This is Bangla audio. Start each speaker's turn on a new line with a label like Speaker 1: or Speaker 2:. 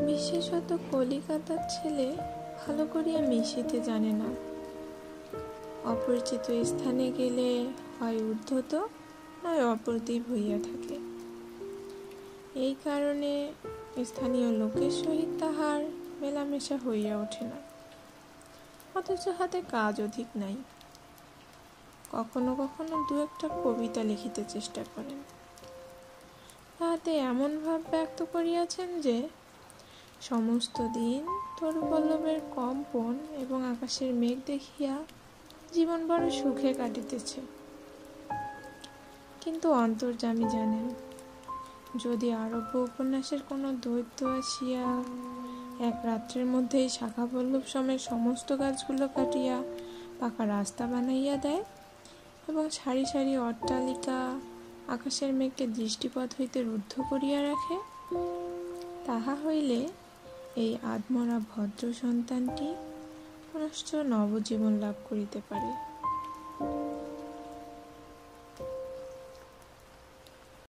Speaker 1: বিশেষত কলিকাতার ছেলে ভালো করিয়া মিশিতে জানে না। অপরিচিত স্থানে গেলে হয় উদ্ধত নয় অপ্রতিভ হইয়া থাকে। এই কারণে স্থানীয় লোকের সহিত তাহার মেলামেশা হইয়া ওঠে না। অথচ হাতে কাজ অধিক নাই। কখনো কখনো দু একটা কবিতা লিখিতে চেষ্টা করেন। তাহাতে এমন ভাব ব্যক্ত করিয়াছেন যে সমস্ত দিন তরুপল্লবের কম্পন এবং আকাশের মেঘ দেখিয়া জীবন বড় সুখে কাটিতেছে। কিন্তু অন্তর্যামী জানেন, যদি আরব্য উপন্যাসের কোনো দৈত্য আসিয়া এক রাত্রের মধ্যেই শাখা পল্লব সমেত সমস্ত গাছগুলো কাটিয়া পাকা রাস্তা বানাইয়া দেয় এবং সারি সারি অট্টালিকা আকাশের মেঘকে দৃষ্টিপথ হইতে রুদ্ধ করিয়া রাখে, তাহা হইলে এই আদমরা ভদ্র সন্তানটি পুনশ্চ নবজীবন লাভ করিতে পারে।